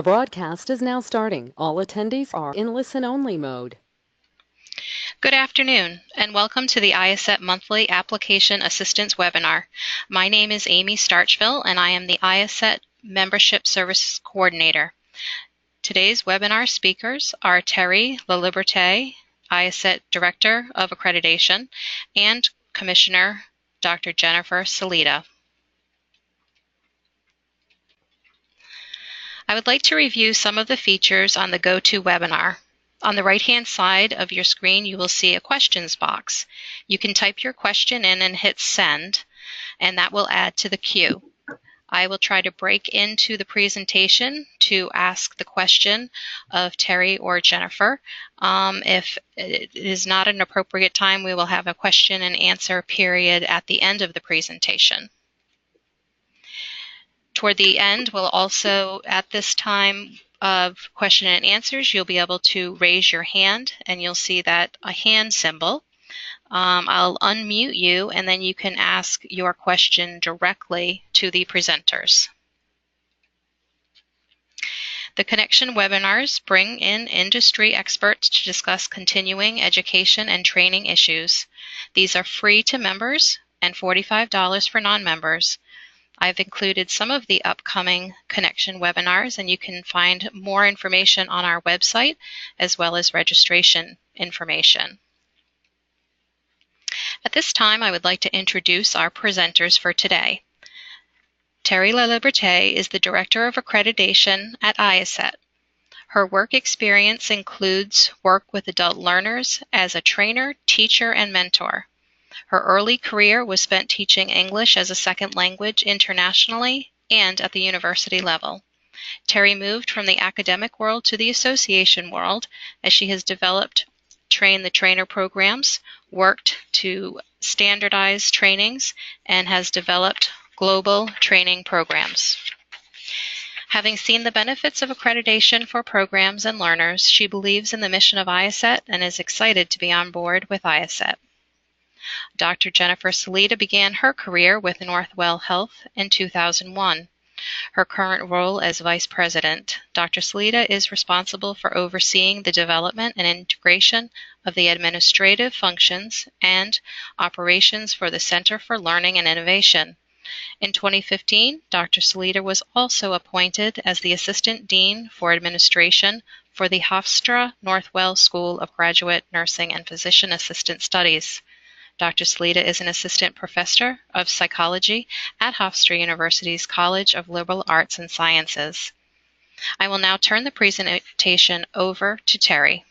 The broadcast is now starting. All attendees are in listen-only mode. Good afternoon, and welcome to the IACET Monthly Application Assistance Webinar. My name is Amy Starchville, and I am the IACET Membership Service Coordinator. Today's webinar speakers are Terry LaLiberte, IACET Director of Accreditation, and Commissioner Dr. Jennifer Salita. I would like to review some of the features on the GoToWebinar. On the right-hand side of your screen, you will see a questions box. You can type your question in and hit send, and that will add to the queue. I will try to break into the presentation to ask the question of Terry or Jennifer. If it is not an appropriate time, we will have a question and answer period at the end of the presentation. Toward the end, we'll also, at this time of question and answers, you'll be able to raise your hand, and you'll see that a hand symbol. I'll unmute you, and then you can ask your question directly to the presenters. The Connection webinars bring in industry experts to discuss continuing education and training issues. These are free to members and $45 for non-members. I've included some of the upcoming Connection webinars, and you can find more information on our website as well as registration information. At this time, I would like to introduce our presenters for today. Terry LaLiberte is the Director of Accreditation at IACET. Her work experience includes work with adult learners as a trainer, teacher, and mentor. Her early career was spent teaching English as a second language internationally and at the university level. Terry moved from the academic world to the association world as she has developed train-the-trainer programs, worked to standardize trainings, and has developed global training programs. Having seen the benefits of accreditation for programs and learners, she believes in the mission of IACET and is excited to be on board with IACET. Dr. Jennifer Salita began her career with Northwell Health in 2001. Her current role as Vice President, Dr. Salita is responsible for overseeing the development and integration of the administrative functions and operations for the Center for Learning and Innovation. In 2015, Dr. Salita was also appointed as the Assistant Dean for Administration for the Hofstra Northwell School of Graduate Nursing and Physician Assistant Studies. Dr. Salita is an assistant professor of psychology at Hofstra University's College of Liberal Arts and Sciences. I will now turn the presentation over to Terry.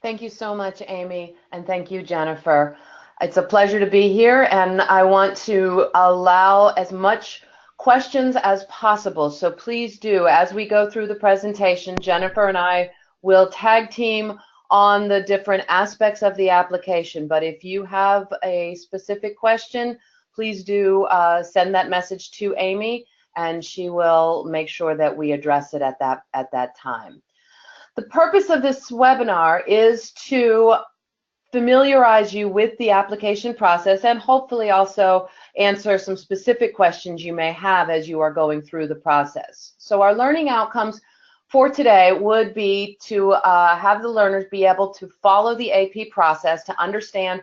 Thank you so much, Amy, and thank you, Jennifer. It's a pleasure to be here, and I want to allow as much questions as possible. So please do, as we go through the presentation, Jennifer and I will tag team on the different aspects of the application. But if you have a specific question, please do send that message to Amy, and she will make sure that we address it at that time. The purpose of this webinar is to familiarize you with the application process and hopefully also answer some specific questions you may have as you are going through the process. So our learning outcomes for today would be to have the learners be able to follow the AP process, to understand,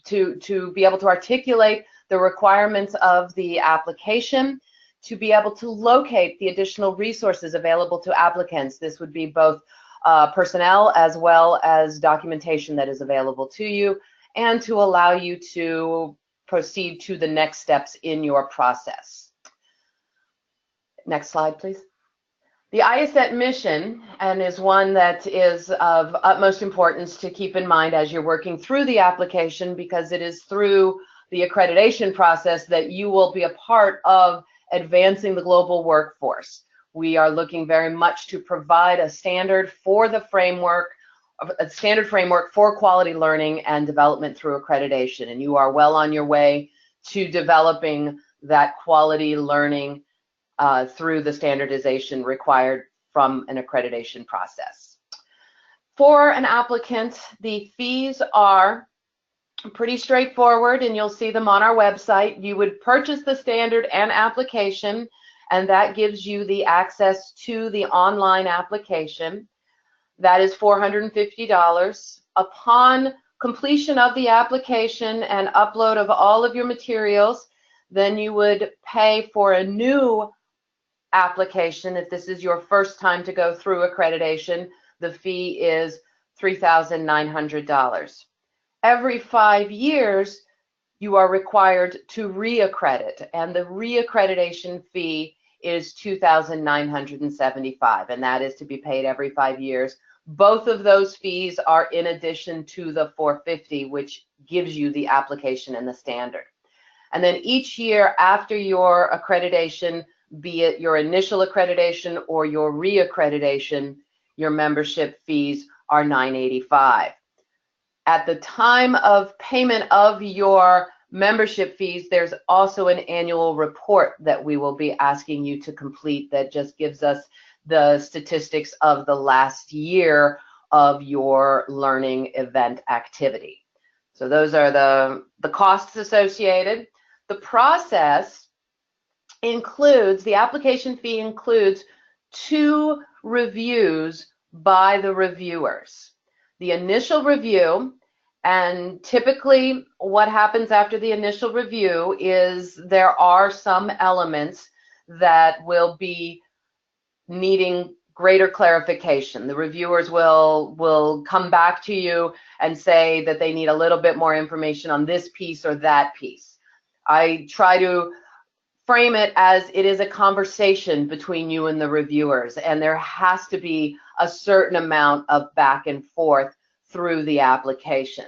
to be able to articulate the requirements of the application, to be able to locate the additional resources available to applicants. This would be both personnel as well as documentation that is available to you, and to allow you to proceed to the next steps in your process. Next slide, please. The IACET mission, and is one that is of utmost importance to keep in mind as you're working through the application, because it is through the accreditation process that you will be a part of advancing the global workforce. We are looking very much to provide a standard for the framework, a standard framework for quality learning and development through accreditation, and you are well on your way to developing that quality learning through the standardization required from an accreditation process. For an applicant, the fees are pretty straightforward, and you'll see them on our website. You would purchase the standard and application, and that gives you the access to the online application. That is $450. Upon completion of the application and upload of all of your materials, then you would pay for a new application. If this is your first time to go through accreditation, the fee is $3,900. Every 5 years, you are required to reaccredit, and the reaccreditation fee is $2,975, and that is to be paid every 5 years. Both of those fees are in addition to the $450, which gives you the application and the standard. And then each year after your accreditation, be it your initial accreditation or your reaccreditation, your membership fees are $985. At the time of payment of your membership fees, there's also an annual report that we will be asking you to complete that just gives us the statistics of the last year of your learning event activity. So those are the costs associated. The process includes, the application fee includes 2 reviews by the reviewers. The initial review, and typically what happens after the initial review is there are some elements that will be needing greater clarification. The reviewers will come back to you and say that they need a little bit more information on this piece or that piece. I try to frame it as it is a conversation between you and the reviewers, and there has to be a certain amount of back and forth through the application.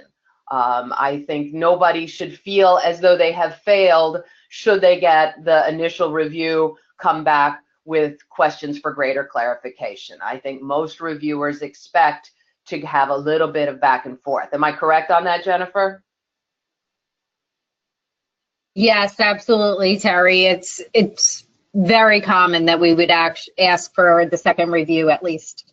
I think nobody should feel as though they have failed should they get the initial review come back with questions for greater clarification. I think most reviewers expect to have a little bit of back and forth. Am I correct on that, Jennifer? Yes, absolutely, Terry. It's very common that we would ask for the second review at least.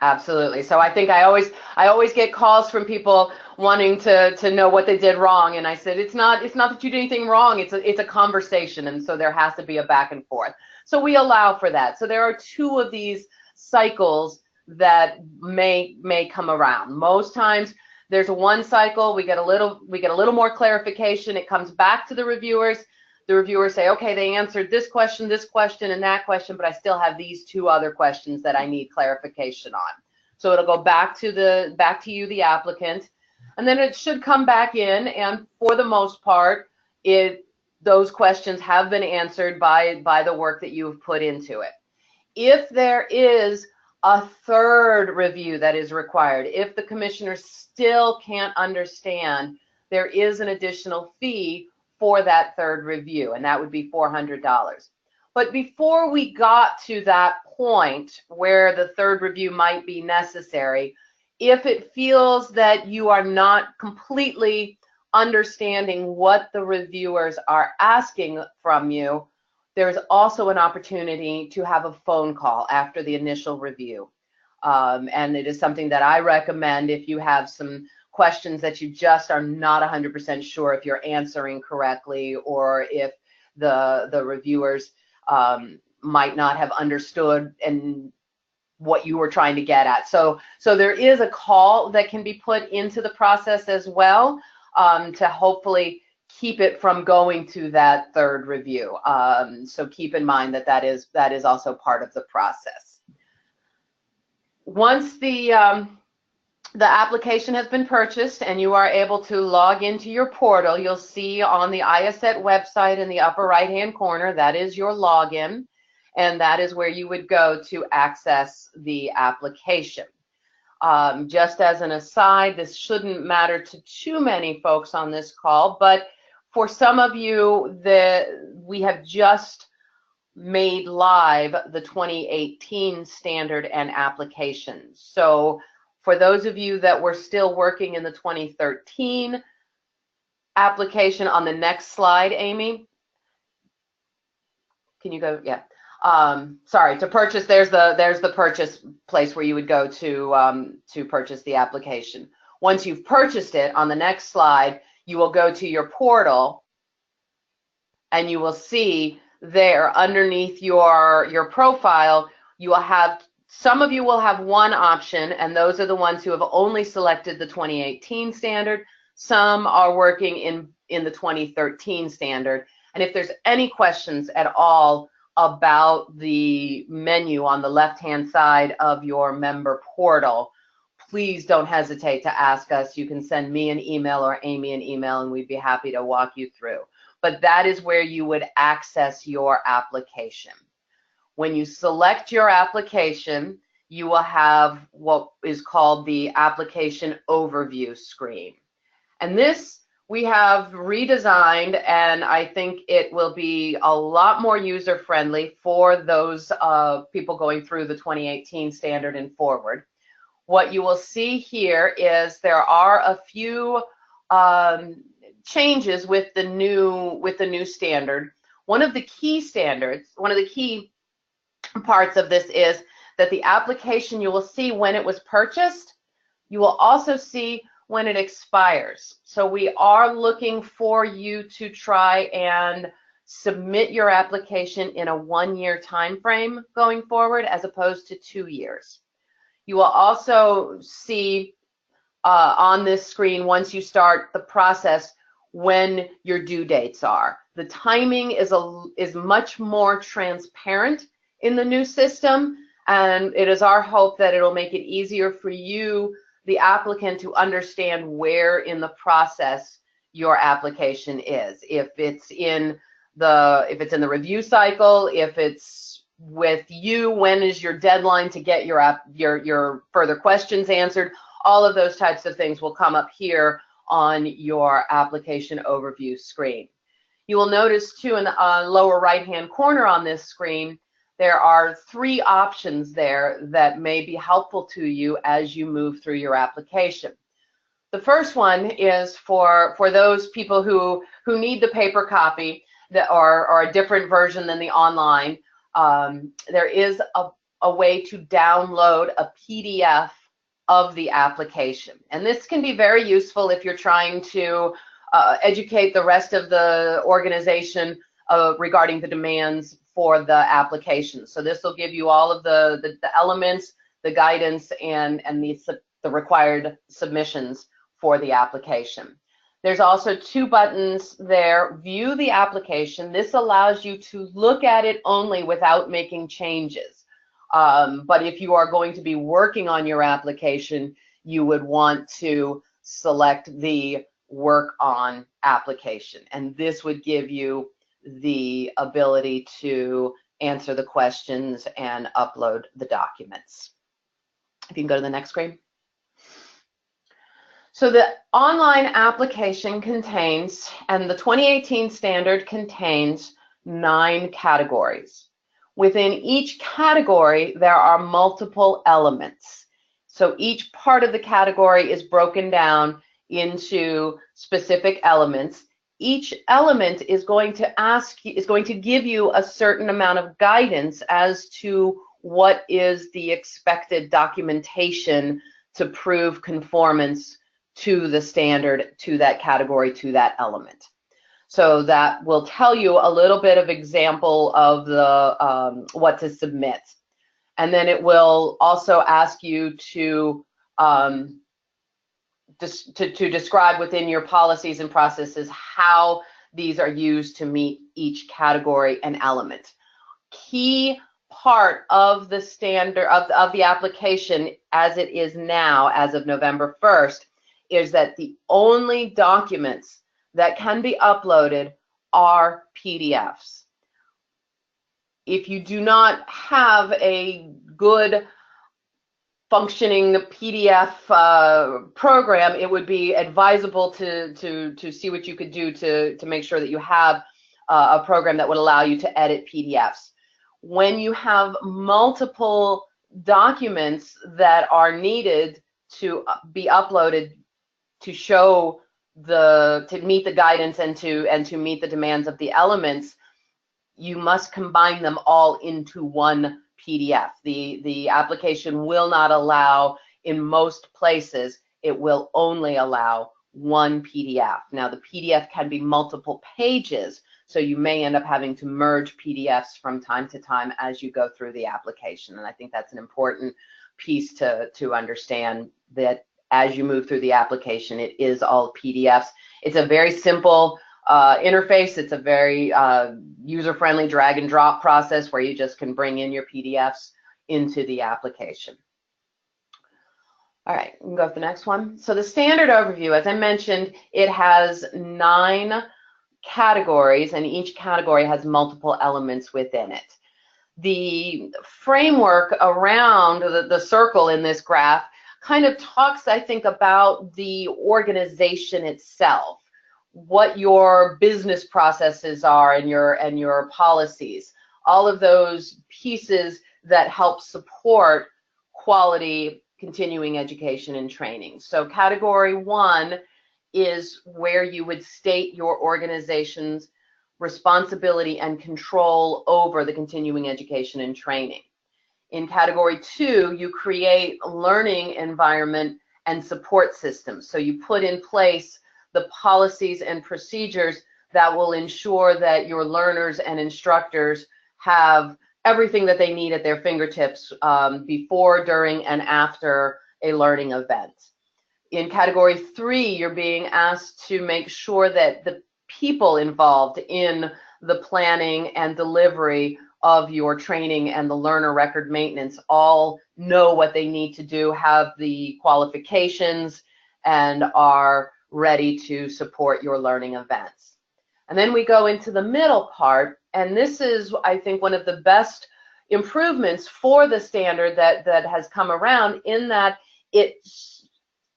Absolutely. So I think I always get calls from people wanting to know what they did wrong, and I said it's not that you did anything wrong. It's a conversation, and so there has to be a back and forth. So we allow for that. So there are 2 of these cycles that may come around. Most times there's one cycle, we get a little more clarification. It comes back to the reviewers. The reviewers say, okay, they answered this question, and that question, but I still have these 2 other questions that I need clarification on. So it'll go back to you, the applicant, and then it should come back in, and for the most part, those questions have been answered by the work that you've put into it. If there is a third review that is required, if the commissioner still can't understand, there is an additional fee for that third review, and that would be $400. But before we got to that point where the third review might be necessary, if it feels that you are not completely understanding what the reviewers are asking from you, there's also an opportunity to have a phone call after the initial review. And it is something that I recommend if you have some questions that you just are not 100% sure if you're answering correctly, or if the reviewers might not have understood and what you were trying to get at. So there is a call that can be put into the process as well, to hopefully keep it from going to that third review. So keep in mind that is also part of the process. Once the application has been purchased and you are able to log into your portal, you'll see on the IACET website in the upper right-hand corner, that is your login, and that is where you would go to access the application. Just as an aside, this shouldn't matter to too many folks on this call, but for some of you, we have just made live the 2018 standard and applications. So for those of you that were still working in the 2013 application, on the next slide, Amy, can you go? Yeah. Sorry, to purchase, there's the purchase place where you would go to purchase the application. Once you've purchased it, on the next slide, you will go to your portal and you will see there underneath your profile, you will have, some of you will have one option, and those are the ones who have only selected the 2018 standard. Some are working in the 2013 standard. And if there's any questions at all about the menu on the left-hand side of your member portal, please don't hesitate to ask us. You can send me an email or Amy an email, and we'd be happy to walk you through. But that is where you would access your application. When you select your application, you will have what is called the application overview screen. And this we have redesigned, and I think it will be a lot more user-friendly for those people going through the 2018 standard and forward. What you will see here is there are a few changes with the new standard. One of the key parts of this is that the application, you will see when it was purchased. You will also see when it expires. So we are looking for you to try and submit your application in a 1-year time frame going forward, as opposed to 2 years. You will also see on this screen, once you start the process, when your due dates are. The timing is much more transparent in the new system, and it is our hope that it'll make it easier for you, the applicant, to understand where in the process your application is. If it's in the review cycle, if it's with you, when is your deadline to get your further questions answered? All of those types of things will come up here on your application overview screen. You will notice too in the lower right-hand corner on this screen, there are 3 options there that may be helpful to you as you move through your application. The first one is for those people who need the paper copy or a different version than the online. There is a way to download a PDF of the application. And this can be very useful if you're trying to educate the rest of the organization regarding the demands for the application. So this will give you all of the elements, the guidance, and the required submissions for the application. There's also 2 buttons there. View the application. This allows you to look at it only without making changes. But if you are going to be working on your application, you would want to select the Work On application. And this would give you the ability to answer the questions and upload the documents. If you can go to the next screen. So the online application contains, and the 2018 standard contains, 9 categories. Within each category, there are multiple elements. So each part of the category is broken down into specific elements. Each element is going to give you a certain amount of guidance as to what is the expected documentation to prove conformance to the standard, to that category, to that element. So that will tell you a little bit of example of the what to submit. And then it will also ask you to describe within your policies and processes how these are used to meet each category and element. Key part of the standard of the application as it is now, as of November 1st, is that the only documents that can be uploaded are PDFs. If you do not have a good functioning PDF program, it would be advisable to see what you could do to make sure that you have a program that would allow you to edit PDFs. When you have multiple documents that are needed to be uploaded to show to meet the guidance and to meet the demands of the elements, you must combine them all into one PDF. The application will not allow, in most places, it will only allow one PDF. Now, the PDF can be multiple pages, So you may end up having to merge PDFs from time to time as you go through the application. And I think that's an important piece to understand, that as you move through the application, it is all PDFs. It's a very simple interface. It's a very user-friendly drag and drop process where you just can bring in your PDFs into the application. All right, we can go to the next one. So the standard overview, as I mentioned, it has 9 categories, and each category has multiple elements within it. The framework around the circle in this graph kind of talks, I think, about the organization itself, what your business processes are and your policies, all of those pieces that help support quality continuing education and training. So category 1 is where you would state your organization's responsibility and control over the continuing education and training. In category 2, you create a learning environment and support systems. So you put in place the policies and procedures that will ensure that your learners and instructors have everything that they need at their fingertips before, during, and after a learning event. In category 3, you're being asked to make sure that the people involved in the planning and delivery of your training and the learner record maintenance all know what they need to do, have the qualifications, and are ready to support your learning events. And then we go into the middle part, and this is, I think, one of the best improvements for the standard that has come around, in that it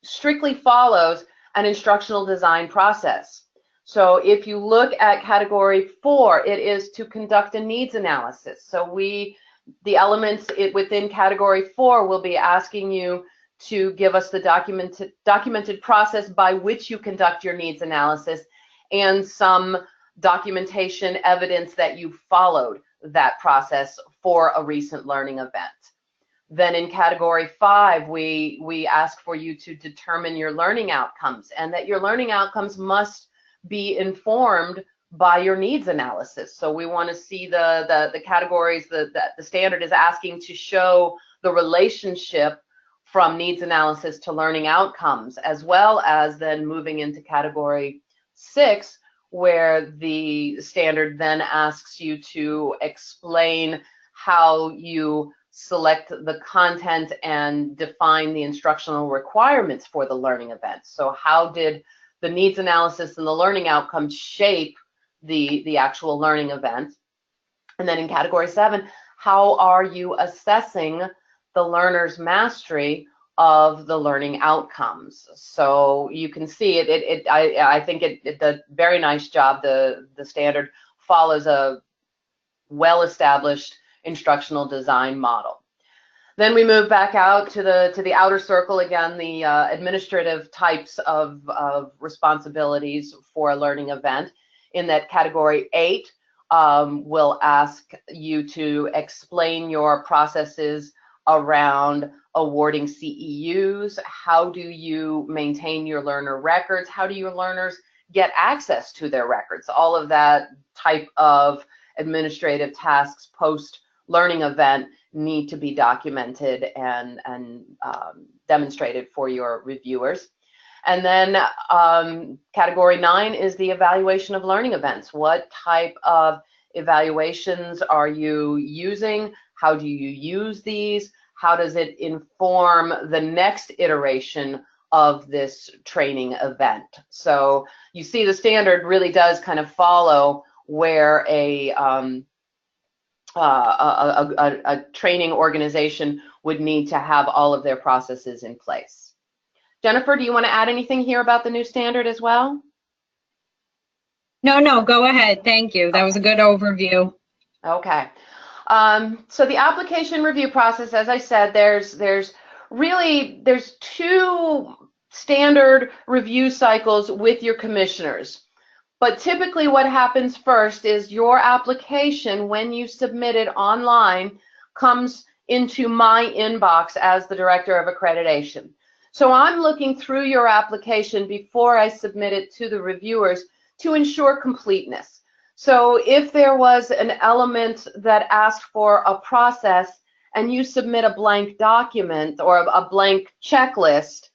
strictly follows an instructional design process. So if you look at category 4, it is to conduct a needs analysis. So the elements within category 4 will be asking you to give us the documented process by which you conduct your needs analysis, and some documentation evidence that you followed that process for a recent learning event. Then in category 5, we ask for you to determine your learning outcomes, and that your learning outcomes must be informed by your needs analysis. So we want to see the categories that the standard is asking to show the relationship from needs analysis to learning outcomes, as well as then moving into category 6, where the standard then asks you to explain how you select the content and define the instructional requirements for the learning event. So how did the needs analysis and the learning outcomes shape the actual learning event? And then in category 7, how are you assessing the learner's mastery of the learning outcomes? So you can see I think it does a very nice job. The standard follows a well-established instructional design model. Then we move back out to the outer circle again, the administrative types of responsibilities for a learning event. In that category 8, will ask you to explain your processes around awarding CEUs. How do you maintain your learner records? How do your learners get access to their records? All of that type of administrative tasks post-learning event need to be documented and demonstrated for your reviewers. And then category 9 is the evaluation of learning events. What type of evaluations are you using? How do you use these? How does it inform the next iteration of this training event? So you see the standard really does kind of follow where a training organization would need to have all of their processes in place. Jennifer, do you want to add anything here about the new standard as well? No, go ahead. Thank you. That was a good overview. Okay. So the application review process, as I said, there's 2 standard review cycles with your commissioners. But typically what happens first is your application, when you submit it online, comes into my inbox as the Director of Accreditation. So I'm looking through your application before I submit it to the reviewers to ensure completeness. So if there was an element that asked for a process and you submit a blank document or a blank checklist,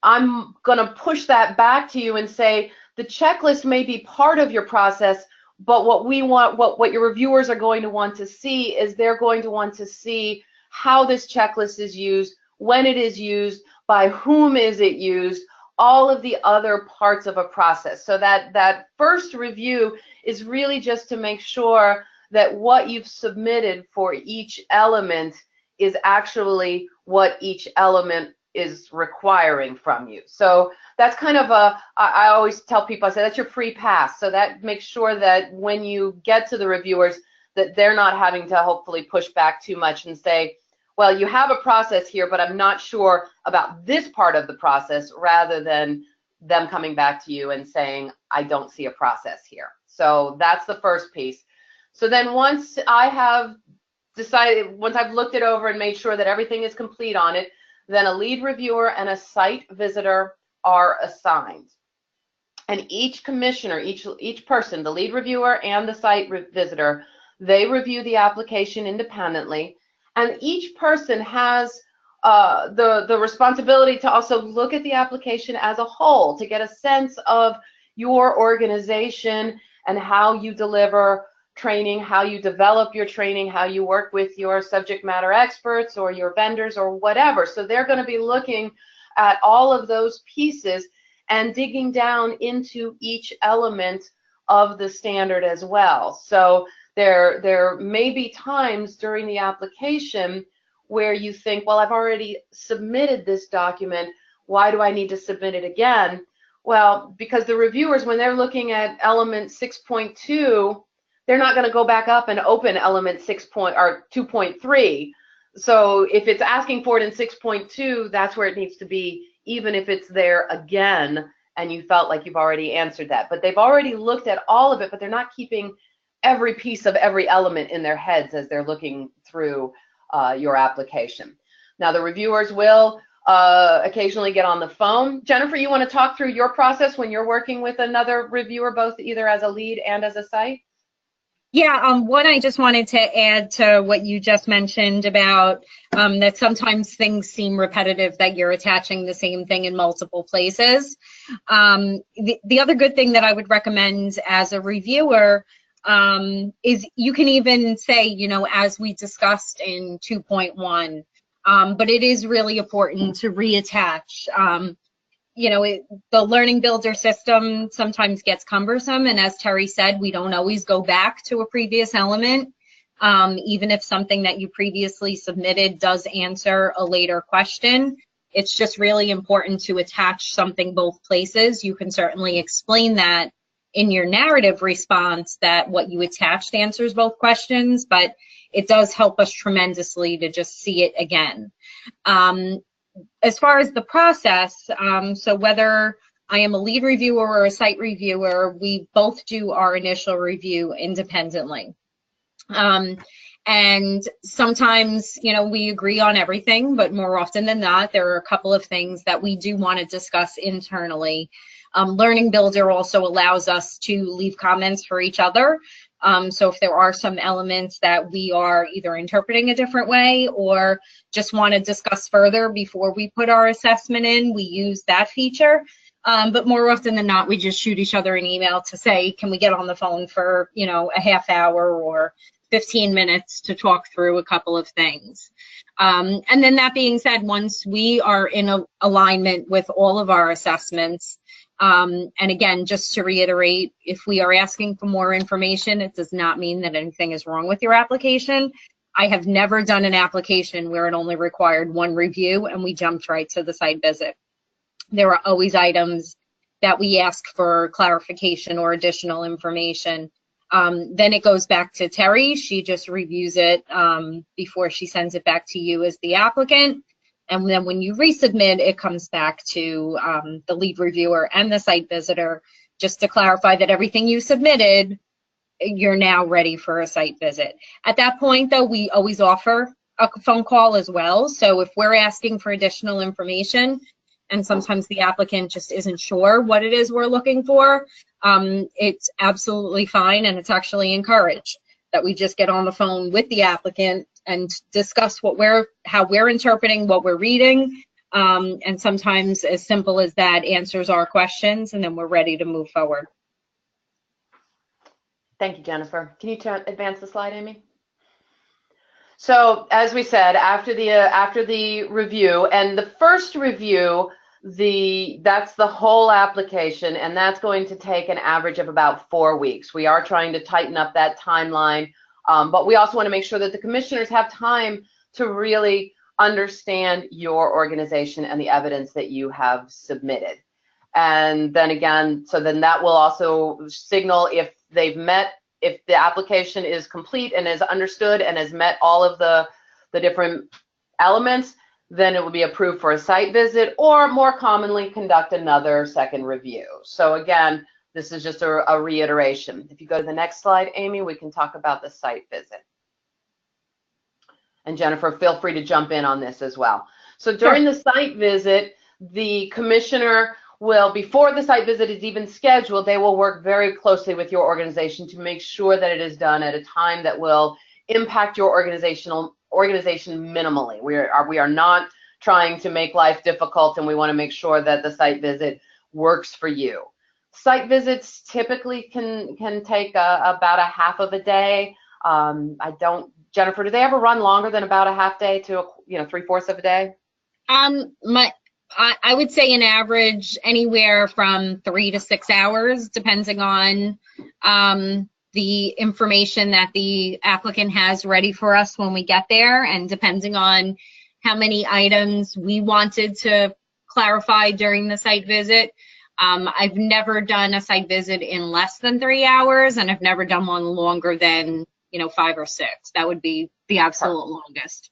I'm going to push that back to you and say the checklist may be part of your process, but what we want, what your reviewers are going to want to see is they're going to want to see how this checklist is used, when it is used, by whom is it used, all of the other parts of a process. So that first review is really just to make sure that what you've submitted for each element is actually what each element is requiring from you. So that's kind of I always tell people, I say that's your free pass. So that makes sure that when you get to the reviewers, that they're not having to hopefully push back too much and say, well, you have a process here, but I'm not sure about this part of the process, rather than them coming back to you and saying, I don't see a process here. So that's the first piece. So then once I have decided, once I've looked it over and made sure that everything is complete on it, then a lead reviewer and a site visitor are assigned. And each commissioner, each person, the lead reviewer and the site visitor, they review the application independently. And each person has the responsibility to also look at the application as a whole, to get a sense of your organization and how you deliver training, how you develop your training, how you work with your subject matter experts or your vendors or whatever. So they're going to be looking at all of those pieces and digging down into each element of the standard as well. So there may be times during the application where you think, well, I've already submitted this document, why do I need to submit it again? Well, because the reviewers, when they're looking at element 6.2, they're not going to go back up and open element 2.3. So if it's asking for it in 6.2, that's where it needs to be, even if it's there again and you felt like you've already answered that. But they've already looked at all of it, but they're not keeping every piece of every element in their heads as they're looking through your application. Now, the reviewers will occasionally get on the phone. Jennifer, you want to talk through your process when you're working with another reviewer, both either as a lead and as a site? Yeah, what I just wanted to add to what you just mentioned about that sometimes things seem repetitive, that you're attaching the same thing in multiple places. The other good thing that I would recommend as a reviewer is you can even say, you know, as we discussed in 2.1, but it is really important to reattach. You know, the Learning Builder system sometimes gets cumbersome, and as Terry said, we don't always go back to a previous element, even if something that you previously submitted does answer a later question. It's just really important to attach something both places. You can certainly explain that in your narrative response, that what you attached answers both questions, but it does help us tremendously to just see it again. As far as the process, so whether I am a lead reviewer or a site reviewer, we both do our initial review independently. And sometimes, you know, we agree on everything, but more often than not, there are a couple of things that we do want to discuss internally. Learning Builder also allows us to leave comments for each other. So if there are some elements that we are either interpreting a different way or just want to discuss further before we put our assessment in, we use that feature. But more often than not, we just shoot each other an email to say, can we get on the phone for, you know, a half hour or 15 minutes to talk through a couple of things. And then that being said, once we are in alignment with all of our assessments, and again, just to reiterate, if we are asking for more information, it does not mean that anything is wrong with your application. I have never done an application where it only required one review and we jumped right to the site visit. There are always items that we ask for clarification or additional information. Then it goes back to Terry. She just reviews it before she sends it back to you as the applicant. And then when you resubmit, it comes back to the lead reviewer and the site visitor, just to clarify that everything you submitted, you're now ready for a site visit. At that point, though, we always offer a phone call as well. So if we're asking for additional information, and sometimes the applicant just isn't sure what it is we're looking for, it's absolutely fine, and it's actually encouraged that we just get on the phone with the applicant and discuss how we're interpreting what we're reading, and sometimes as simple as that answers our questions, and then we're ready to move forward. Thank you, Jennifer. Can you advance the slide, Amy? So as we said, after the review, and the first review, that's the whole application, and that's going to take an average of about 4 weeks. We are trying to tighten up that timeline, but we also want to make sure that the commissioners have time to really understand your organization and the evidence that you have submitted. And then again, so then that will also signal if the application is complete and is understood and has met all of the different elements, then it will be approved for a site visit, or more commonly conduct another second review. So again, this is just a reiteration. If you go to the next slide, Amy, we can talk about the site visit. And Jennifer, feel free to jump in on this as well. So during the site visit, the commissioner will, before the site visit is even scheduled, they will work very closely with your organization to make sure that it is done at a time that will impact your organization minimally. We are not trying to make life difficult, and we want to make sure that the site visit works for you. Site visits typically can take about a half of a day. Jennifer, do they ever run longer than about a half day to 3/4 of a day? I would say an average anywhere from 3 to 6 hours, depending on the information that the applicant has ready for us when we get there, and depending on how many items we wanted to clarify during the site visit. I've never done a site visit in less than 3 hours, and I've never done one longer than 5 or 6. That would be the absolute longest.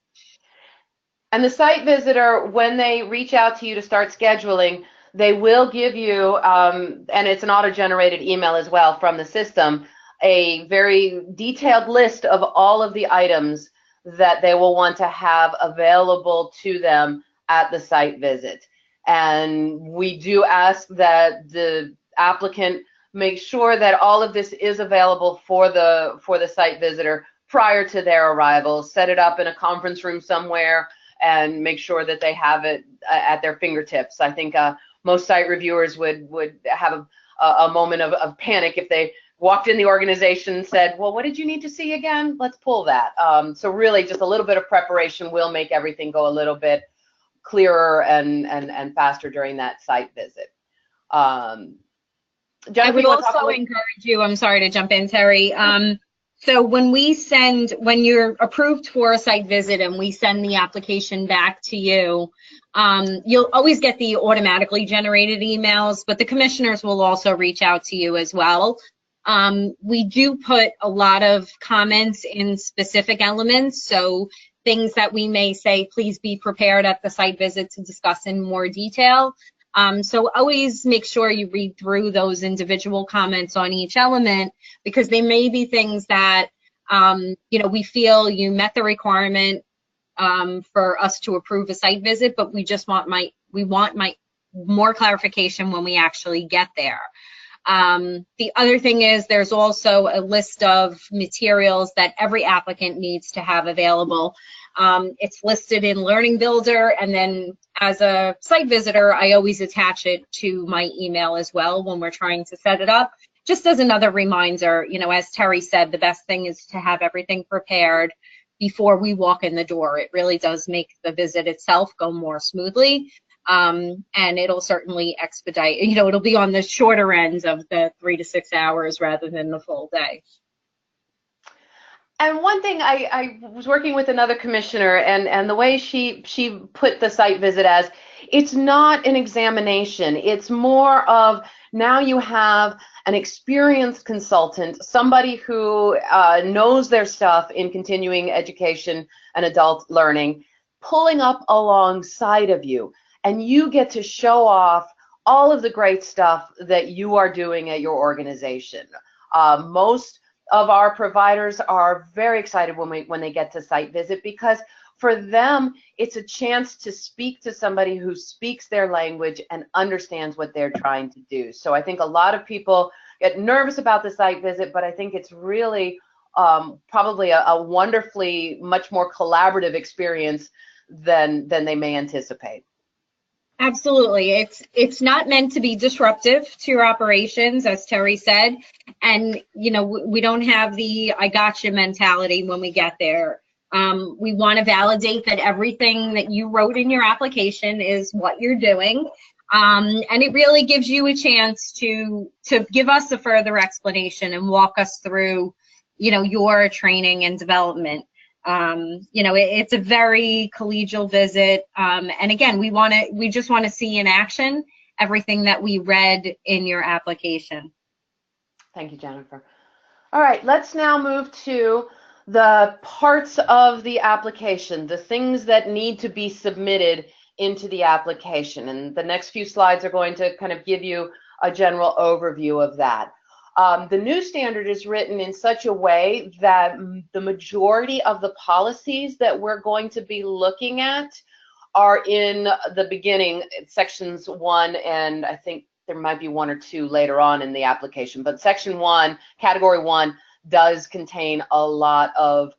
And the site visitor, when they reach out to you to start scheduling, they will give you, and it's an auto-generated email as well from the system, a very detailed list of all of the items that they will want to have available to them at the site visit. And we do ask that the applicant make sure that all of this is available for the site visitor prior to their arrival. Set it up in a conference room somewhere and make sure that they have it at their fingertips. I think most site reviewers would have a moment of panic if they walked in the organization and said, well, what did you need to see again? Let's pull that. So really just a little bit of preparation will make everything go a little bit clearer and faster during that site visit. Jennifer, I would also encourage you, I'm sorry to jump in, Terry. So when you're approved for a site visit and we send the application back to you, you'll always get the automatically generated emails, but the commissioners will also reach out to you as well. We do put a lot of comments in specific elements, so things that we may say, please be prepared at the site visit to discuss in more detail. So always make sure you read through those individual comments on each element, because they may be things that, we feel you met the requirement for us to approve a site visit, but we just want more clarification when we actually get there. The other thing is there's also a list of materials that every applicant needs to have available. It's listed in Learning Builder, and then as a site visitor, I always attach it to my email as well when we're trying to set it up. Just as another reminder, as Terry said, the best thing is to have everything prepared before we walk in the door. It really does make the visit itself go more smoothly. And it'll certainly expedite, it'll be on the shorter ends of the 3 to 6 hours rather than the full day. And one thing, I was working with another commissioner, and the way she put the site visit as, it's not an examination. It's more of, now you have an experienced consultant, somebody who knows their stuff in continuing education and adult learning, pulling up alongside of you. And you get to show off all of the great stuff that you are doing at your organization. Most of our providers are very excited when they get to site visit, because for them, it's a chance to speak to somebody who speaks their language and understands what they're trying to do. So I think a lot of people get nervous about the site visit, but I think it's really probably a wonderfully much more collaborative experience than they may anticipate. Absolutely. It's not meant to be disruptive to your operations, as Terry said. And, you know, we don't have the I gotcha mentality when we get there. We want to validate that everything that you wrote in your application is what you're doing. And it really gives you a chance to give us a further explanation and walk us through, you know, your training and development. You know, it's a very collegial visit. And again, we just want to see in action everything that we read in your application. Thank you, Jennifer. All right, let's now move to the parts of the application, the things that need to be submitted into the application. And the next few slides are going to kind of give you a general overview of that. The new standard is written in such a way that the majority of the policies that we're going to be looking at are in the beginning, sections 1, and I think there might be 1 or 2 later on in the application. But section 1, category 1, does contain a lot of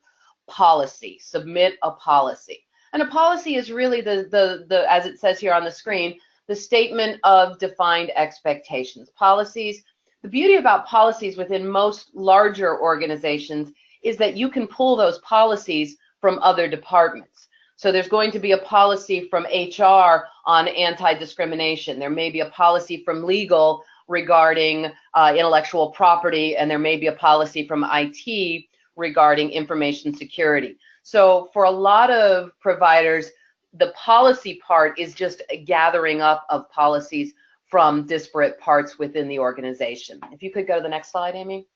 policy. Submit a policy. And a policy is really the as it says here on the screen, the statement of defined expectations. Policies. The beauty about policies within most larger organizations is that you can pull those policies from other departments. So there's going to be a policy from HR on anti-discrimination. There may be a policy from legal regarding intellectual property, and there may be a policy from IT regarding information security. So for a lot of providers, the policy part is just a gathering up of policies from disparate parts within the organization. If you could go to the next slide, Amy.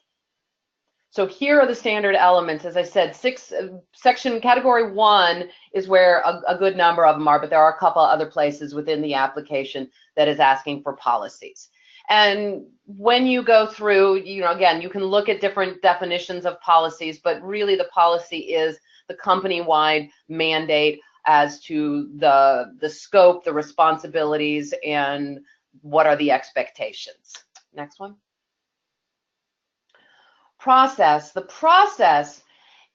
So here are the standard elements. As I said, section category 1 is where a good number of them are, but there are a couple other places within the application that is asking for policies. And when you go through, you know, again, you can look at different definitions of policies, but really the policy is the company-wide mandate as to the scope, the responsibilities, and what are the expectations. Next one. Process. The process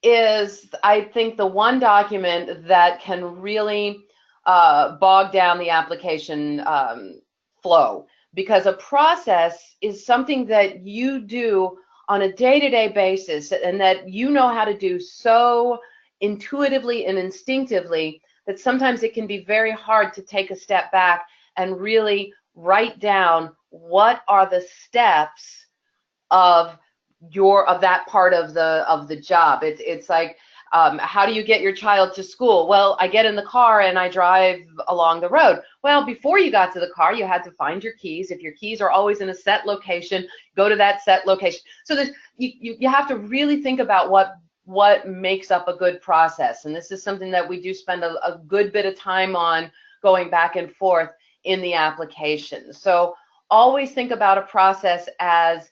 is, I think, the one document that can really bog down the application flow, because a process is something that you do on a day-to-day basis and that you know how to do so intuitively and instinctively that sometimes it can be very hard to take a step back and really write down what are the steps of that part of the job. It's like, how do you get your child to school? Well, I get in the car and I drive along the road. Well, before you got to the car, you had to find your keys. If your keys are always in a set location, go to that set location. So you have to really think about what makes up a good process. And this is something that we do spend a good bit of time on, going back and forth in the application. So always think about a process as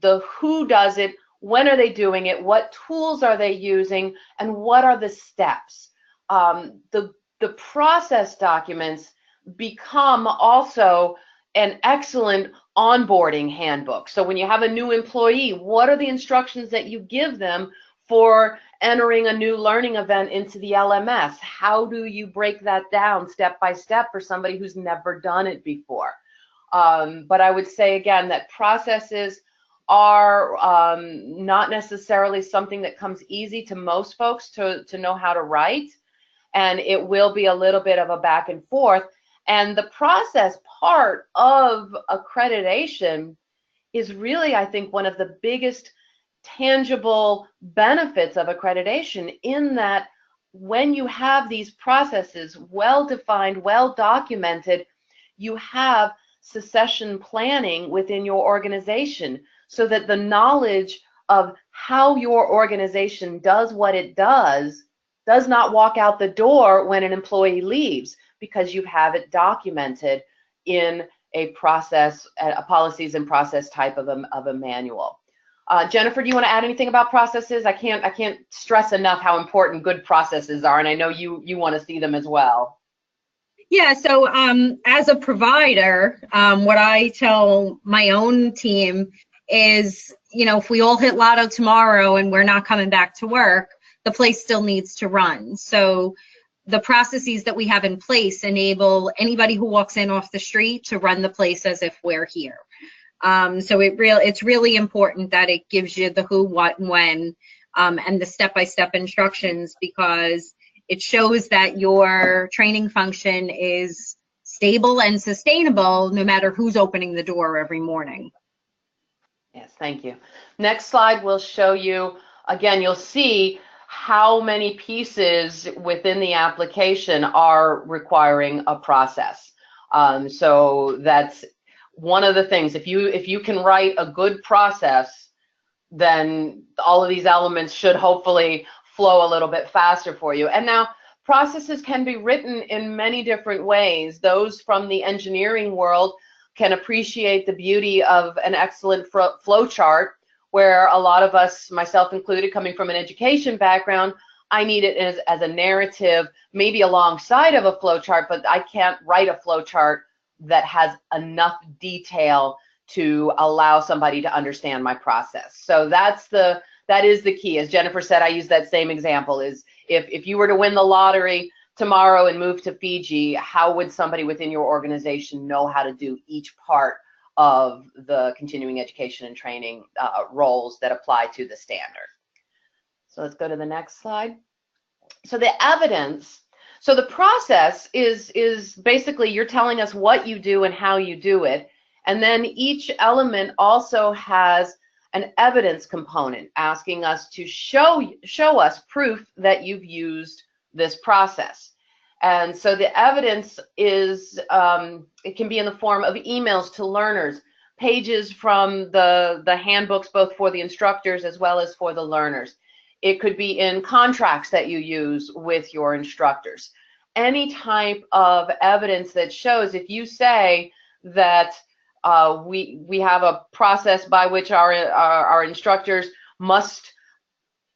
the who does it, when are they doing it, what tools are they using, and what are the steps. The process documents become also an excellent onboarding handbook. So when you have a new employee, what are the instructions that you give them for entering a new learning event into the LMS? How do you break that down step by step for somebody who's never done it before? But I would say again that processes are not necessarily something that comes easy to most folks to know how to write, and it will be a little bit of a back and forth. And the process part of accreditation is really, I think, one of the biggest tangible benefits of accreditation, in that when you have these processes well defined, well documented, you have succession planning within your organization, so that the knowledge of how your organization does what it does not walk out the door when an employee leaves, because you have it documented in a process, a policies and process type of a manual. Jennifer, do you want to add anything about processes? I can't stress enough how important good processes are, and I know you want to see them as well. Yeah, so as a provider, what I tell my own team is, if we all hit lotto tomorrow and we're not coming back to work, the place still needs to run. So the processes that we have in place enable anybody who walks in off the street to run the place as if we're here. So it's really important that it gives you the who, what, and when, and the step-by-step instructions, because it shows that your training function is stable and sustainable no matter who's opening the door every morning. Yes, thank you. Next slide will show you, again, you'll see how many pieces within the application are requiring a process. So that's one of the things. If you can write a good process, then all of these elements should hopefully flow a little bit faster for you. And now processes can be written in many different ways. Those from the engineering world can appreciate the beauty of an excellent flow chart, where a lot of us, myself included, coming from an education background, I need it as a narrative, maybe alongside of a flow chart, but I can't write a flow chart that has enough detail to allow somebody to understand my process. So that is the key. As Jennifer said, I use that same example, is if you were to win the lottery tomorrow and move to Fiji, how would somebody within your organization know how to do each part of the continuing education and training roles that apply to the standard? So let's go to the next slide. So the evidence, so the process is basically you're telling us what you do and how you do it, and then each element also has an evidence component asking us to show us proof that you've used this process. And so the evidence is, it can be in the form of emails to learners, pages from the handbooks, both for the instructors as well as for the learners. It could be in contracts that you use with your instructors. Any type of evidence that shows, if you say that we have a process by which our instructors must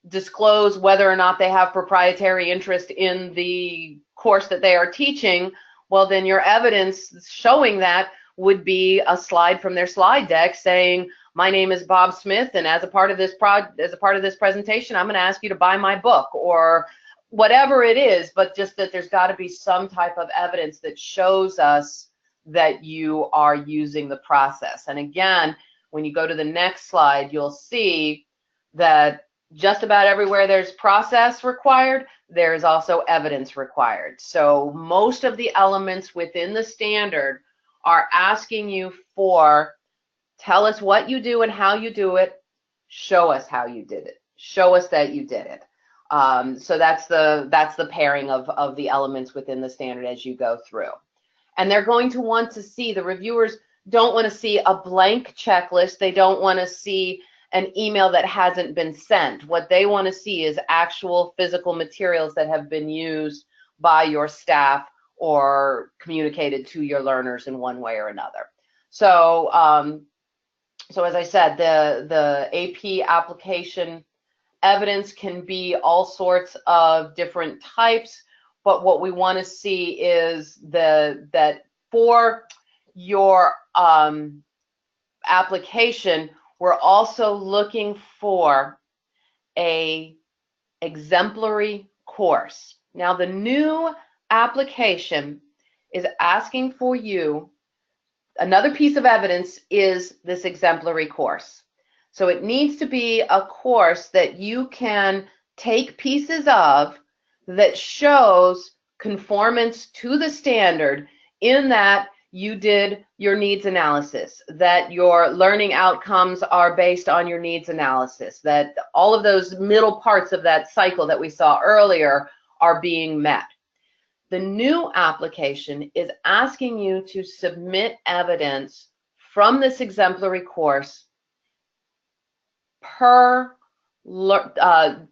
disclose whether or not they have proprietary interest in the course that they are teaching, well, then your evidence showing that would be a slide from their slide deck saying, my name is Bob Smith, and as a part of this presentation, I'm going to ask you to buy my book, or whatever it is, but just that there's got to be some type of evidence that shows us that you are using the process. And again, when you go to the next slide, you'll see that just about everywhere there's process required, there is also evidence required. So most of the elements within the standard are asking you for, tell us what you do and how you do it, show us how you did it, show us that you did it. So that's the pairing of the elements within the standard as you go through. And they're going to want to see, the reviewers don't want to see a blank checklist. They don't want to see an email that hasn't been sent. What they want to see is actual physical materials that have been used by your staff or communicated to your learners in one way or another. So, so as I said, the AP application evidence can be all sorts of different types, but what we want to see is that for your application, we're also looking for a exemplary course. Now, the new application is asking for you, another piece of evidence is this exemplary course. So it needs to be a course that you can take pieces of that shows conformance to the standard, in that you did your needs analysis, that your learning outcomes are based on your needs analysis, that all of those middle parts of that cycle that we saw earlier are being met. The new application is asking you to submit evidence from this exemplary course per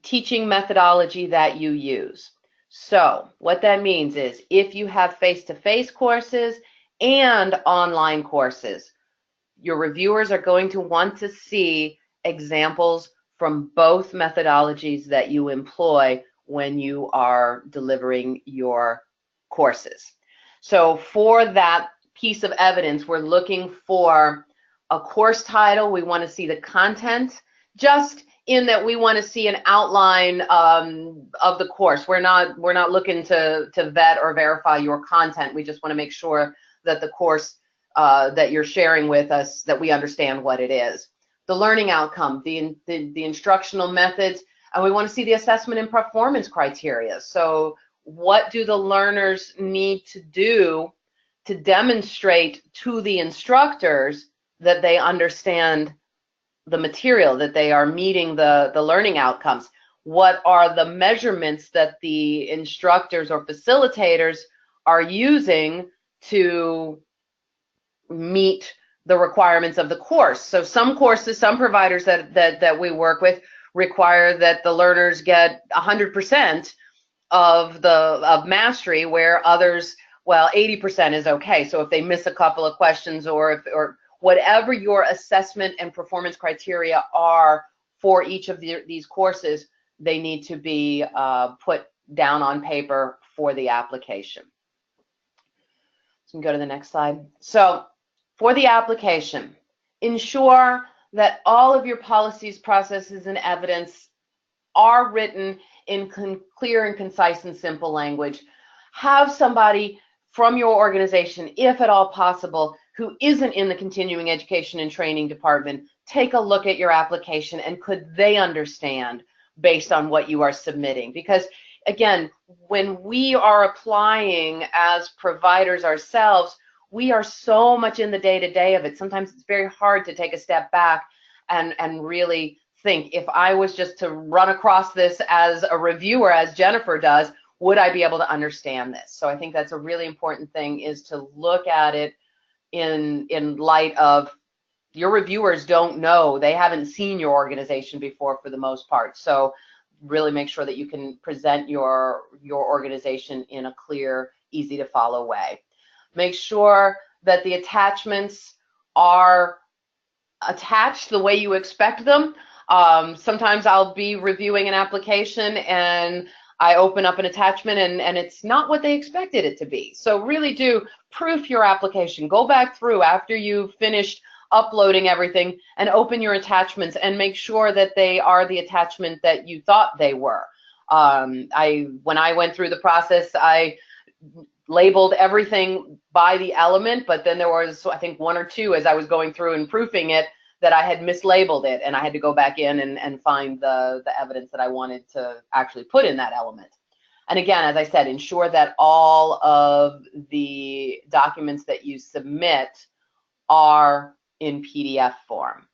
teaching methodology that you use. So what that means is, if you have face-to-face courses and online courses, your reviewers are going to want to see examples from both methodologies that you employ when you are delivering your courses. So for that piece of evidence, we're looking for a course title. We want to see the content, just in that we want to see an outline of the course. We're not looking to vet or verify your content. We just want to make sure that the course that you're sharing with us, that we understand what it is. The learning outcome, the instructional methods, and we want to see the assessment and performance criteria. So what do the learners need to do to demonstrate to the instructors that they understand the material, that they are meeting the learning outcomes? What are the measurements that the instructors or facilitators are using to meet the requirements of the course? So some courses, some providers that we work with require that the learners get 100% of mastery, where others, well, 80% is okay. So if they miss a couple of questions, or whatever your assessment and performance criteria are for each of these courses, they need to be put down on paper for the application. So we can go to the next slide. So for the application, ensure that all of your policies, processes, and evidence are written in clear and concise and simple language. Have somebody from your organization, if at all possible, who isn't in the continuing education and training department, take a look at your application, and could they understand based on what you are submitting? Because again, when we are applying as providers ourselves, we are so much in the day-to-day of it. Sometimes it's very hard to take a step back and really think, if I was just to run across this as a reviewer, as Jennifer does, would I be able to understand this? So I think that's a really important thing, is to look at it in light of your reviewers don't know, they haven't seen your organization before for the most part. So really make sure that you can present your organization in a clear, easy to follow way. Make sure that the attachments are attached the way you expect them. Sometimes I'll be reviewing an application and I open up an attachment and it's not what they expected it to be. So really do proof your application. Go back through after you've finished uploading everything and open your attachments and make sure that they are the attachment that you thought they were. When I went through the process, I labeled everything by the element, but then there was, I think, one or two as I was going through and proofing it that I had mislabeled it, and I had to go back in and find the evidence that I wanted to actually put in that element. And again, as I said, ensure that all of the documents that you submit are in PDF form.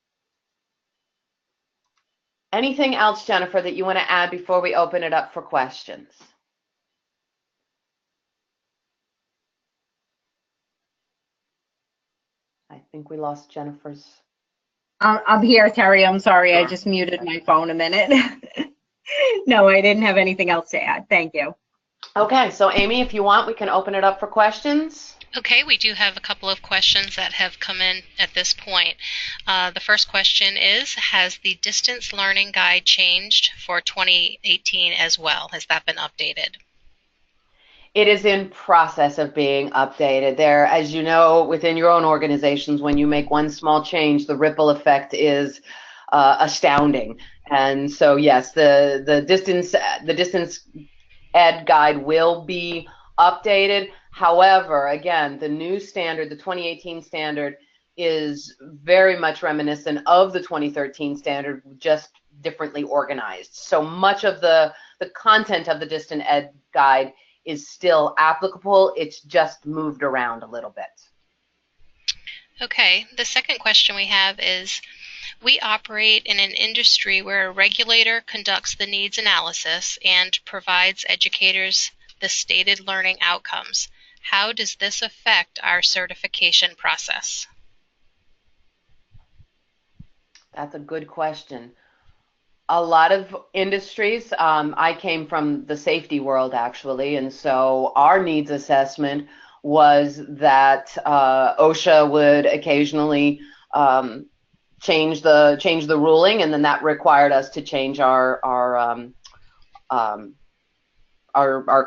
Anything else, Jennifer, that you want to add before we open it up for questions? I think we lost Jennifer's. I'm here, Terry. I'm sorry. Sure. I just muted my phone a minute. No, I didn't have anything else to add. Thank you. Okay, so Amy, if you want, we can open it up for questions. Okay, we do have a couple of questions that have come in at this point. The first question is, has the distance learning guide changed for 2018 as well? Has that been updated? It is in process of being updated. There, as you know, within your own organizations, when you make one small change, the ripple effect is astounding. And so, yes, the distance ed guide will be updated. However, again, the new standard, the 2018 standard, is very much reminiscent of the 2013 standard, just differently organized. So much of the content of the distant ed guide is still applicable. It's just moved around a little bit. Okay, the second question we have is, we operate in an industry where a regulator conducts the needs analysis and provides educators the stated learning outcomes. How does this affect our certification process? That's a good question. A lot of industries, I came from the safety world actually, and so our needs assessment was that OSHA would occasionally change the ruling, and then that required us to change our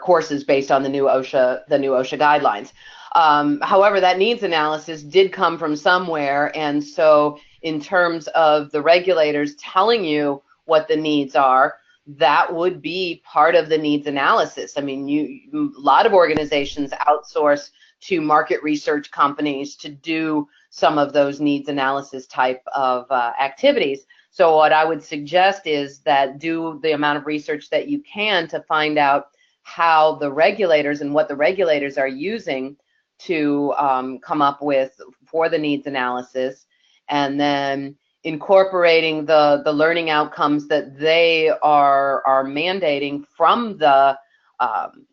courses based on the new OSHA guidelines. However, that needs analysis did come from somewhere, and so in terms of the regulators telling you what the needs are, that would be part of the needs analysis. I mean, a lot of organizations outsource to market research companies to do some of those needs analysis type of activities. So what I would suggest is that do the amount of research that you can to find out how the regulators and what the regulators are using to come up with for the needs analysis, and then incorporating the learning outcomes that they are mandating from the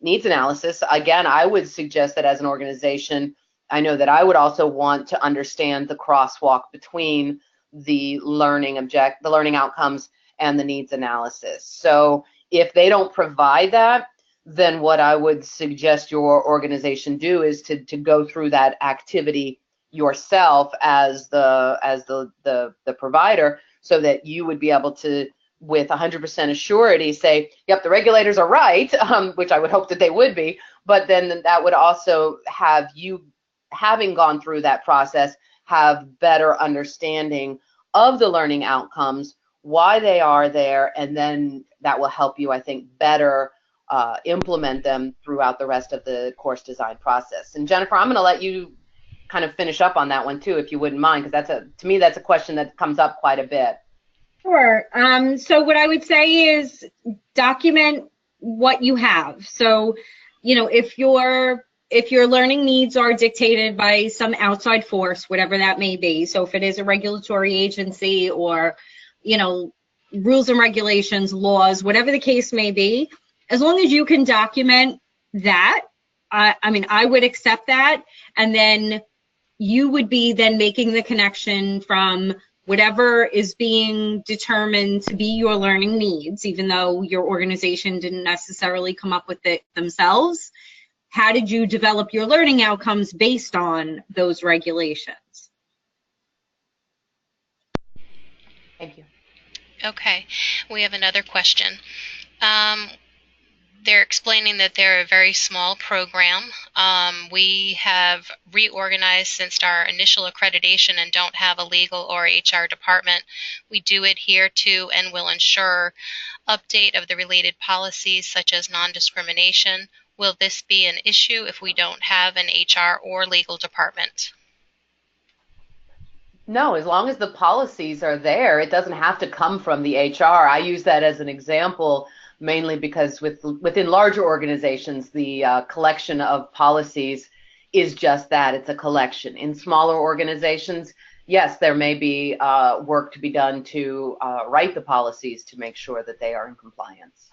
needs analysis. Again, I would suggest that as an organization, I know that I would also want to understand the crosswalk between the learning outcomes and the needs analysis. So if they don't provide that, then what I would suggest your organization do is to go through that activity yourself as the provider, so that you would be able to, with 100% assurity, say, yep, the regulators are right, which I would hope that they would be, but then that would also have you, having gone through that process, have better understanding of the learning outcomes, why they are there, and then that will help you, I think, better implement them throughout the rest of the course design process. And Jennifer, I'm going to let you kind of finish up on that one too, if you wouldn't mind, because to me that's a question that comes up quite a bit. Sure. So what I would say is document what you have. So, you know, if your learning needs are dictated by some outside force, whatever that may be, so if it is a regulatory agency or, you know, rules and regulations, laws, whatever the case may be, as long as you can document that, I mean, I would accept that, and then you would be then making the connection from whatever is being determined to be your learning needs, even though your organization didn't necessarily come up with it themselves. How did you develop your learning outcomes based on those regulations? Thank you. Okay, we have another question. They're explaining that they're a very small program. We have reorganized since our initial accreditation and don't have a legal or HR department. We do adhere to and will ensure update of the related policies such as non-discrimination. Will this be an issue if we don't have an HR or legal department? No, as long as the policies are there, it doesn't have to come from the HR. I use that as an example mainly because within larger organizations, the collection of policies is just that. It's a collection. In smaller organizations, yes, there may be work to be done to write the policies to make sure that they are in compliance.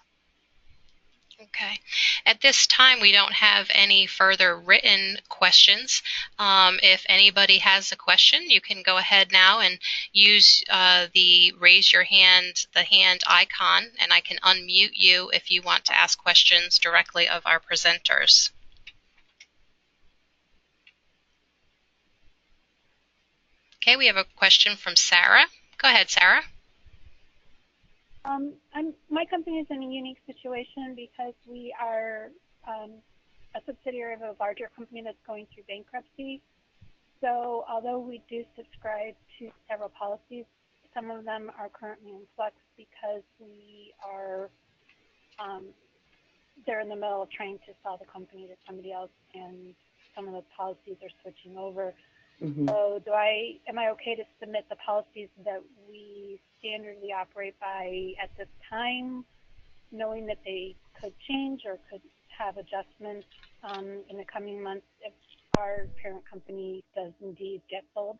Okay. At this time, we don't have any further written questions. If anybody has a question, you can go ahead now and use the raise your hand, the hand icon, and I can unmute you if you want to ask questions directly of our presenters. Okay, we have a question from Sarah. Go ahead, Sarah. My company is in a unique situation because we are a subsidiary of a larger company that's going through bankruptcy. So although we do subscribe to several policies, some of them are currently in flux because we are, they're in the middle of trying to sell the company to somebody else, and some of the policies are switching over. Mm-hmm. So am I okay to submit the policies that we standardly operate by at this time, knowing that they could change or could have adjustments in the coming months if our parent company does indeed get sold?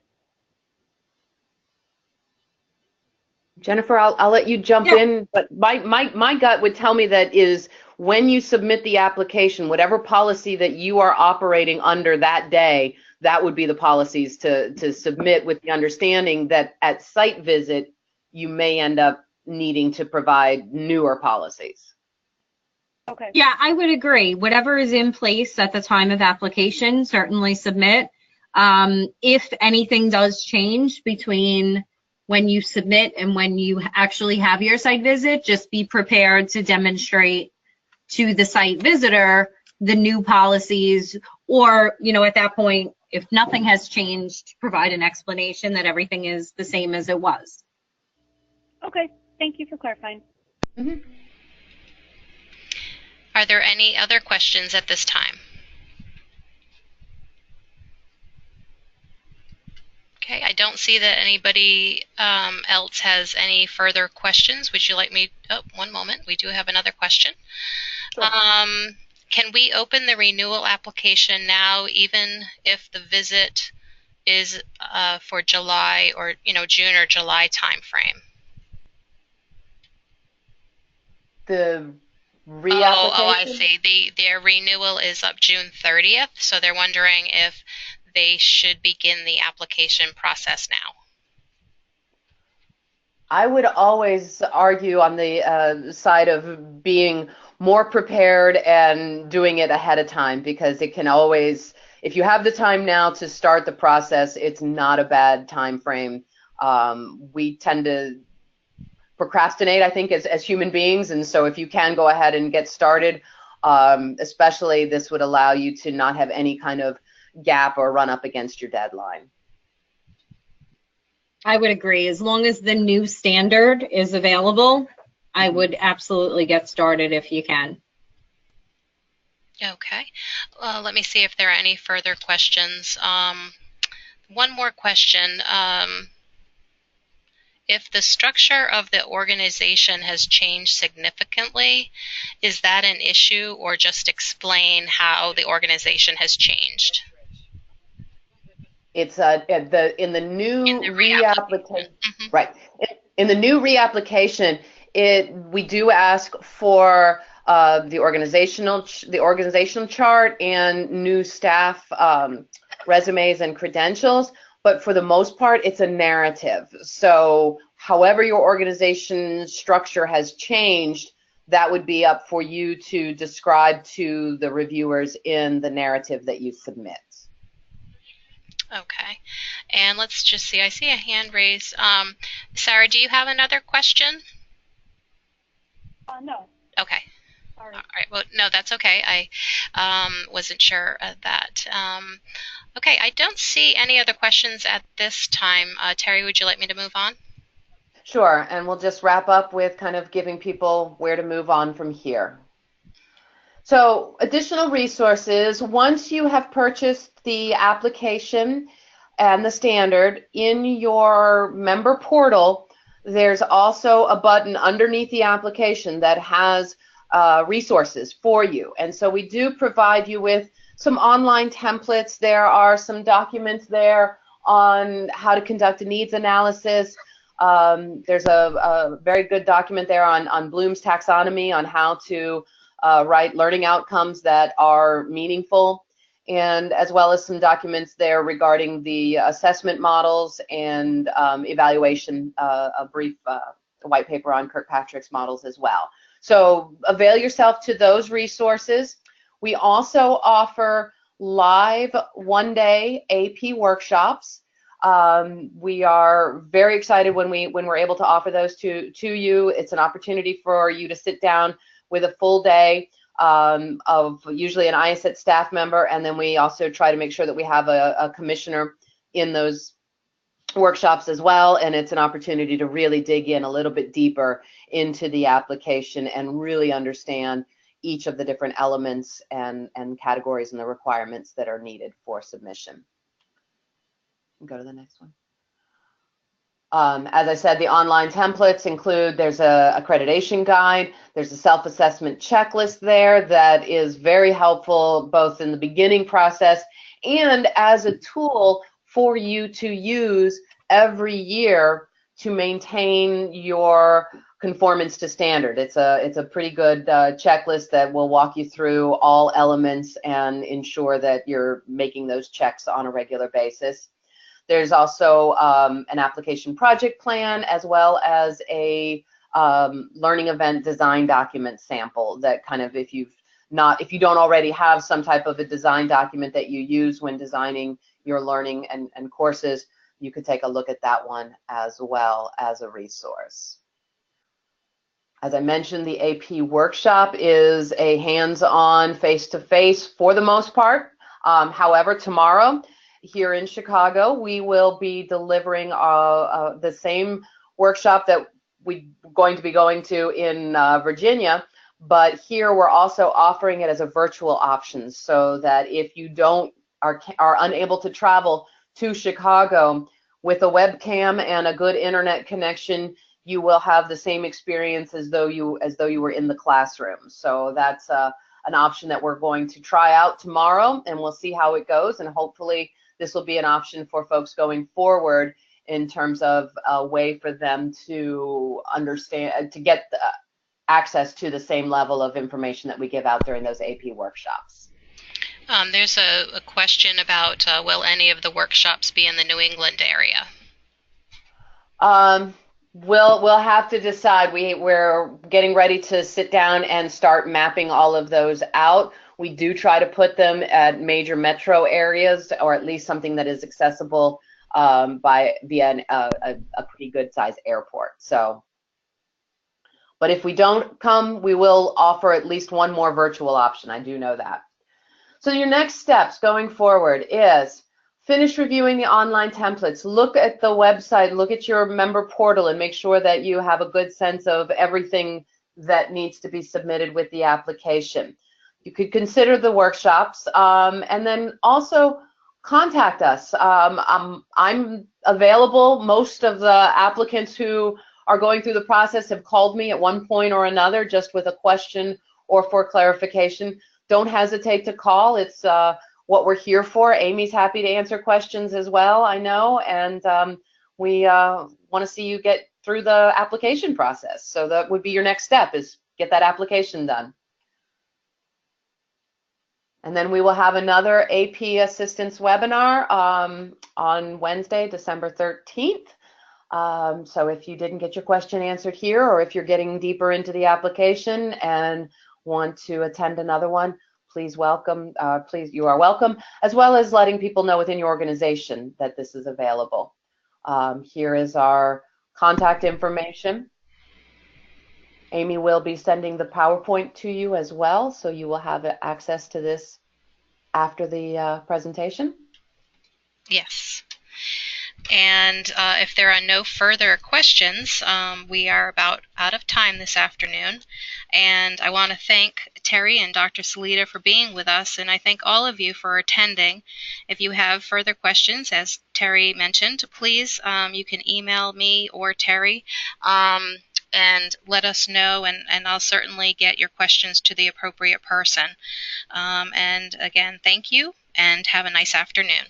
Jennifer, I'll let you jump in, but my gut would tell me that is when you submit the application, whatever policy that you are operating under that day, that would be the policies to submit, with the understanding that at site visit, you may end up needing to provide newer policies. Okay. Yeah, I would agree. Whatever is in place at the time of application, certainly submit. If anything does change between when you submit and when you actually have your site visit, just be prepared to demonstrate to the site visitor the new policies, or, you know, at that point, if nothing has changed, provide an explanation that everything is the same as it was. Okay, thank you for clarifying. Mm-hmm. Are there any other questions at this time? Okay, I don't see that anybody else has any further questions. Would you like me? Oh, one moment. We do have another question. Sure. Can we open the renewal application now, even if the visit is for July or June or July timeframe? The reapplication? Oh, I see. Their renewal is up June 30th, so they're wondering if they should begin the application process now. I would always argue on the side of being more prepared and doing it ahead of time, because it can always, if you have the time now to start the process, it's not a bad time frame. We tend to procrastinate, I think, as human beings, and so if you can go ahead and get started, especially this would allow you to not have any kind of gap or run up against your deadline. I would agree. As long as the new standard is available, I would absolutely get started if you can. Okay. Let me see if there are any further questions. One more question. If the structure of the organization has changed significantly, is that an issue, or just explain how the organization has changed? It's in the new reapplication, Mm-hmm. right? In the new reapplication, we do ask for the organizational chart and new staff resumes and credentials, but for the most part, it's a narrative. So, however your organization structure has changed, that would be up for you to describe to the reviewers in the narrative that you submit. Okay, and let's just see. I see a hand raised. Sarah, do you have another question? No. Okay. Sorry. All right. Well, no, that's okay. I wasn't sure of that. Okay, I don't see any other questions at this time. Terry, would you like me to move on? Sure, and we'll just wrap up with kind of giving people where to move on from here. So, additional resources. Once you have purchased the application and the standard in your member portal, there's also a button underneath the application that has resources for you. And so we do provide you with some online templates. There are some documents there on how to conduct a needs analysis. There's a very good document there on Bloom's taxonomy on how to write learning outcomes that are meaningful, and as well as some documents there regarding the assessment models and evaluation, a brief white paper on Kirkpatrick's models as well. So avail yourself to those resources. We also offer live one-day AP workshops. We are very excited when we're able to offer those to you. It's an opportunity for you to sit down with a full day of usually an IACET staff member, and then we also try to make sure that we have a commissioner in those workshops as well, and it's an opportunity to really dig in a little bit deeper into the application and really understand each of the different elements and categories and the requirements that are needed for submission. Go to the next one. As I said, the online templates include, there's a accreditation guide, there's a self-assessment checklist there that is very helpful both in the beginning process and as a tool for you to use every year to maintain your conformance to standard. It's a pretty good checklist that will walk you through all elements and ensure that you're making those checks on a regular basis. There's also an application project plan, as well as a learning event design document sample that kind of, if you don't already have some type of a design document that you use when designing your learning and courses, you could take a look at that one as well as a resource. As I mentioned, the AP workshop is a hands-on, face-to-face for the most part. However, tomorrow here in Chicago, we will be delivering the same workshop that we're going to be going to in Virginia, but here we're also offering it as a virtual option, so that if you are unable to travel to Chicago, with a webcam and a good internet connection, you will have the same experience as though you were in the classroom. So that's an option that we're going to try out tomorrow, and we'll see how it goes. And hopefully this will be an option for folks going forward in terms of a way for them to understand, to get access to the same level of information that we give out during those AP workshops. There's a question about will any of the workshops be in the New England area? We'll have to decide. We're getting ready to sit down and start mapping all of those out. We do try to put them at major metro areas, or at least something that is accessible via a pretty good size airport. So, but if we don't come, we will offer at least one more virtual option. I do know that. So your next steps going forward is finish reviewing the online templates. Look at the website, look at your member portal, and make sure that you have a good sense of everything that needs to be submitted with the application. You could consider the workshops, and then also contact us. I'm available. Most of the applicants who are going through the process have called me at one point or another just with a question or for clarification. Don't hesitate to call. It's what we're here for. Amy's happy to answer questions as well, I know, and we want to see you get through the application process. So that would be your next step, is get that application done. And then we will have another AP Assistance webinar on Wednesday, December 13th. So if you didn't get your question answered here, or if you're getting deeper into the application and want to attend another one, please you are welcome, as well as letting people know within your organization that this is available. Here is our contact information. Amy will be sending the PowerPoint to you as well, so you will have access to this after the presentation. Yes. And if there are no further questions, we are about out of time this afternoon. And I want to thank Terry and Dr. Salita for being with us, and I thank all of you for attending. If you have further questions, as Terry mentioned, please, you can email me or Terry and let us know, and I'll certainly get your questions to the appropriate person. And again, thank you, and have a nice afternoon.